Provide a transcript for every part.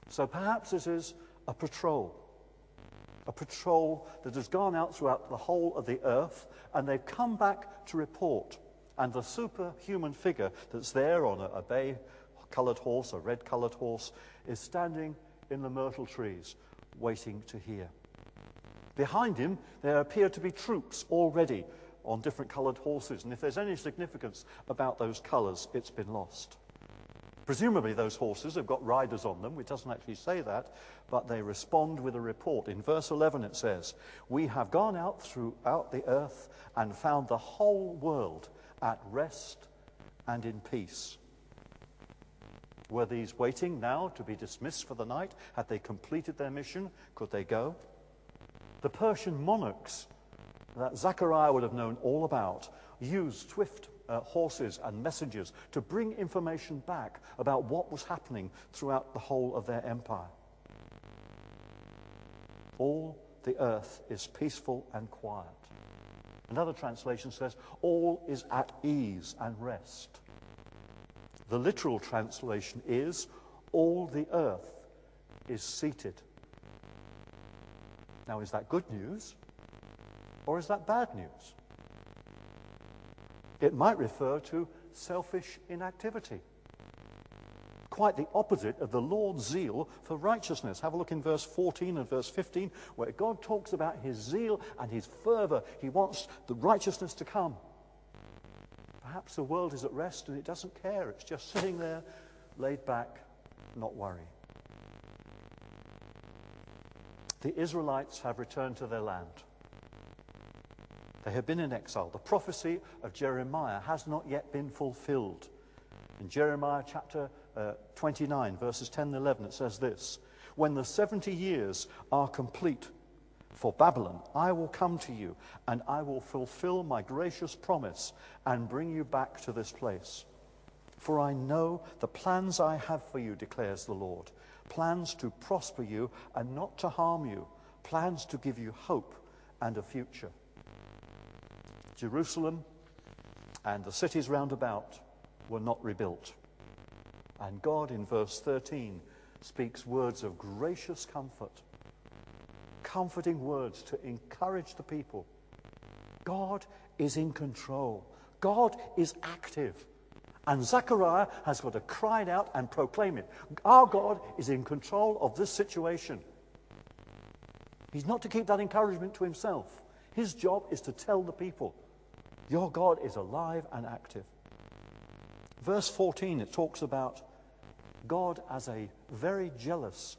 So perhaps this is a patrol that has gone out throughout the whole of the earth, and they've come back to report. And the superhuman figure that's there on a bay-coloured horse, a red-coloured horse, is standing in the myrtle trees, waiting to hear. Behind him, there appear to be troops already on different coloured horses, and if there's any significance about those colours, it's been lost. Presumably those horses have got riders on them. It doesn't actually say that, but they respond with a report. In verse 11 it says, "We have gone out throughout the earth and found the whole world at rest and in peace." Were these waiting now to be dismissed for the night? Had they completed their mission? Could they go? The Persian monarchs that Zechariah would have known all about used swift horses and messengers to bring information back about what was happening throughout the whole of their empire. All the earth is peaceful and quiet. Another translation says, all is at ease and rest. The literal translation is, all the earth is seated. Now, is that good news, or is that bad news? It might refer to selfish inactivity. Quite the opposite of the Lord's zeal for righteousness. Have a look in verse 14 and verse 15, where God talks about his zeal and his fervour. He wants the righteousness to come. Perhaps the world is at rest and it doesn't care. It's just sitting there, laid back, not worrying. The Israelites have returned to their land. They have been in exile. The prophecy of Jeremiah has not yet been fulfilled. In Jeremiah chapter 29, verses 10 and 11, it says this, "When the 70 years are complete for Babylon, I will come to you, and I will fulfill my gracious promise and bring you back to this place. For I know the plans I have for you, declares the Lord, plans to prosper you and not to harm you, plans to give you hope and a future." Jerusalem and the cities round about were not rebuilt. And God, in verse 13, speaks words of gracious comfort, comforting words to encourage the people. God is in control. God is active. And Zechariah has got to cry it out and proclaim it. Our God is in control of this situation. He's not to keep that encouragement to himself. His job is to tell the people, your God is alive and active. Verse 14, it talks about God as a very jealous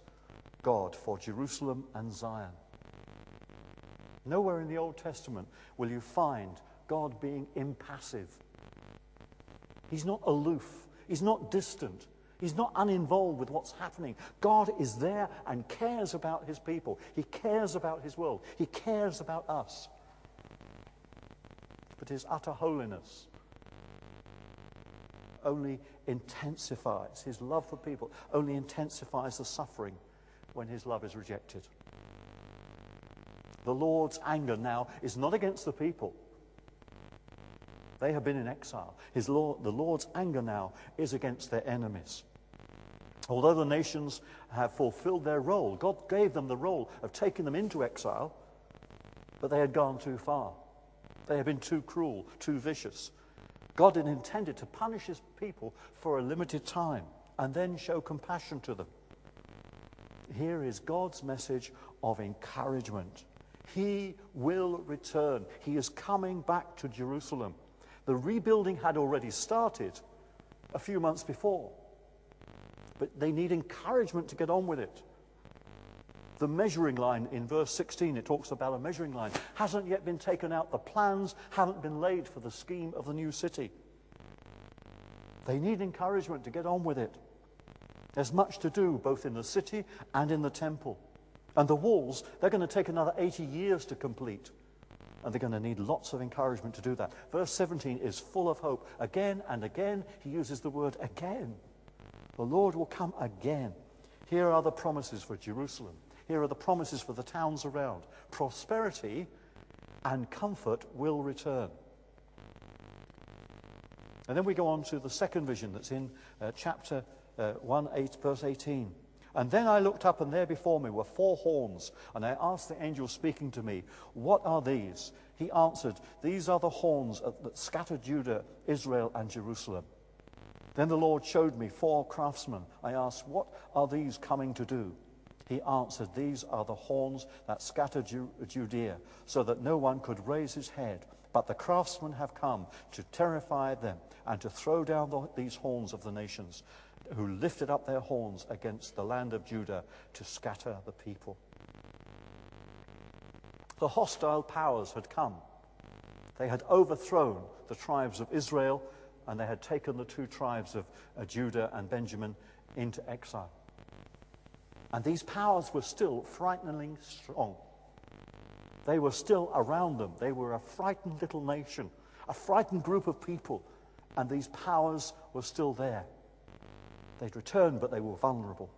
God for Jerusalem and Zion. Nowhere in the Old Testament will you find God being impassive. He's not aloof. He's not distant. He's not uninvolved with what's happening. God is there and cares about his people. He cares about his world. He cares about us. But his utter holiness only intensifies, his love for people only intensifies the suffering when his love is rejected. The Lord's anger now is not against the people. They have been in exile. The Lord's anger now is against their enemies. Although the nations have fulfilled their role, God gave them the role of taking them into exile, but they had gone too far. They had been too cruel, too vicious. God had intended to punish his people for a limited time and then show compassion to them. Here is God's message of encouragement. He will return. He is coming back to Jerusalem. The rebuilding had already started a few months before, but they need encouragement to get on with it. The measuring line in verse 16, it talks about a measuring line, hasn't yet been taken out. The plans haven't been laid for the scheme of the new city. They need encouragement to get on with it. There's much to do both in the city and in the temple. And the walls, they're going to take another 80 years to complete. And they're going to need lots of encouragement to do that. Verse 17 is full of hope. Again and again, he uses the word again. The Lord will come again. Here are the promises for Jerusalem. Here are the promises for the towns around. Prosperity and comfort will return. And then we go on to the second vision that's in chapter 1, verse 18. And then I looked up, and there before me were 4 horns. And I asked the angel speaking to me, "What are these?" He answered, "These are the horns that scattered Judah, Israel, and Jerusalem." Then the Lord showed me 4 craftsmen. I asked, "What are these coming to do?" He answered, "These are the horns that scattered Judea, so that no one could raise his head. But the craftsmen have come to terrify them and to throw down these horns of the nations, who lifted up their horns against the land of Judah to scatter the people." The hostile powers had come. They had overthrown the tribes of Israel, and they had taken the 2 tribes of Judah and Benjamin into exile. And these powers were still frighteningly strong. They were still around them. They were a frightened little nation, a frightened group of people, and these powers were still there. They'd returned, but they were vulnerable.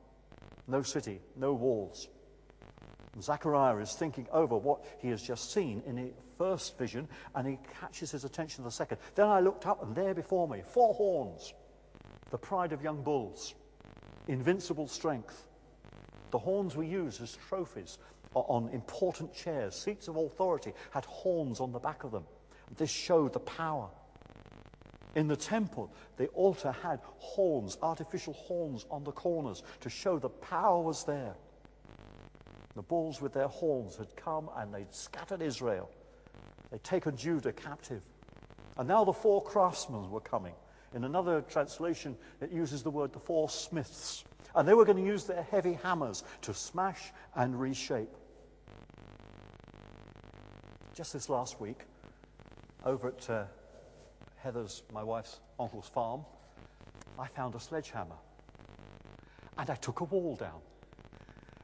No city, no walls. And Zechariah is thinking over what he has just seen in the first vision, and he catches his attention in the second. Then I looked up, and there before me, 4 horns, the pride of young bulls, invincible strength. The horns we use as trophies on important chairs, seats of authority, had horns on the back of them. This showed the power. In the temple, the altar had horns, artificial horns on the corners to show the power was there. The bulls with their horns had come and they'd scattered Israel. They'd taken Judah captive. And now the 4 craftsmen were coming. In another translation, it uses the word the 4 smiths. And they were going to use their heavy hammers to smash and reshape. Just this last week, over at Heather's, my wife's uncle's farm, I found a sledgehammer. And I took a wall down.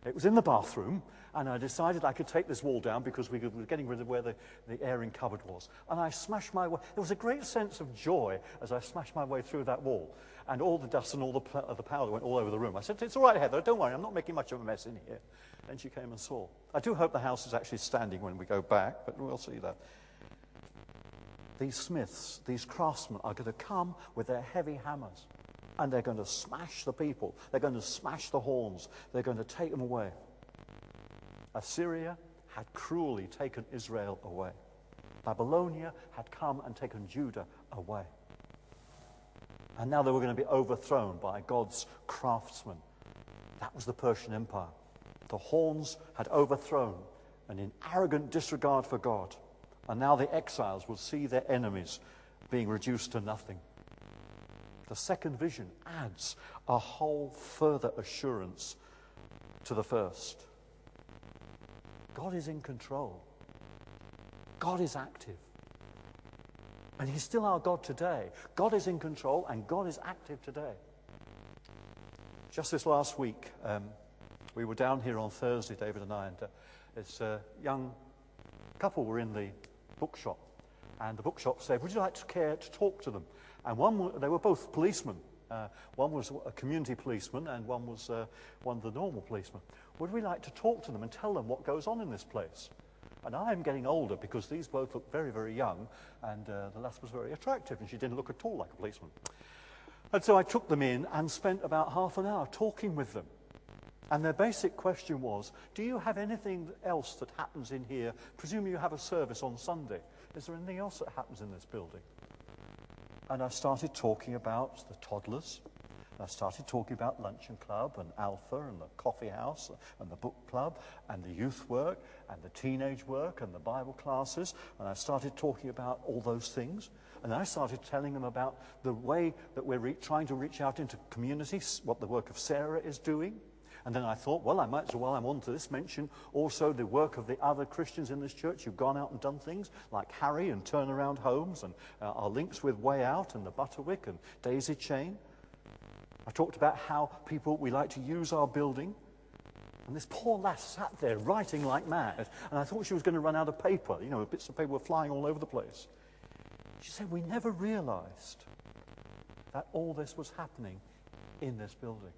It was in the bathroom, and I decided I could take this wall down because we were getting rid of where the airing cupboard was. And I smashed my way. There was a great sense of joy as I smashed my way through that wall. And all the dust and all the powder went all over the room. I said, "It's all right, Heather, don't worry, I'm not making much of a mess in here." And she came and saw. I do hope the house is actually standing when we go back, but we'll see that. These smiths, these craftsmen are going to come with their heavy hammers, and they're going to smash the people. They're going to smash the horns. They're going to take them away. Assyria had cruelly taken Israel away. Babylonia had come and taken Judah away. And now they were going to be overthrown by God's craftsmen. That was the Persian Empire. The horns had overthrown, and in arrogant disregard for God. And now the exiles will see their enemies being reduced to nothing. The second vision adds a whole further assurance to the first. God is in control. God is active. And he's still our God today. God is in control and God is active today. Just this last week, we were down here on Thursday, David and I, and this young couple were in the bookshop. And the bookshop said, "Would you like to care to talk to them?" And they were both policemen. One was a community policeman and one was one of the normal policemen. "Would we like to talk to them and tell them what goes on in this place?" And I'm getting older because these both look very, very young, and the lass was very attractive, and she didn't look at all like a policeman. And so I took them in and spent about half an hour talking with them. And their basic question was, "Do you have anything else that happens in here? Presumably you have a service on Sunday. Is there anything else that happens in this building?" And I started talking about the toddlers. I started talking about Luncheon Club and Alpha and the coffee house and the book club and the youth work and the teenage work and the Bible classes. And I started talking about all those things. And I started telling them about the way that we're trying to reach out into communities, what the work of Sarah is doing. And then I thought, well, I might as well, I'm on to this, mention also the work of the other Christians in this church who've gone out and done things like Harry and Turnaround Homes and our links with Way Out and the Butterwick and Daisy Chain. I talked about how we like to use our building. And this poor lass sat there writing like mad. And I thought she was going to run out of paper. You know, bits of paper were flying all over the place. She said, "We never realized that all this was happening in this building."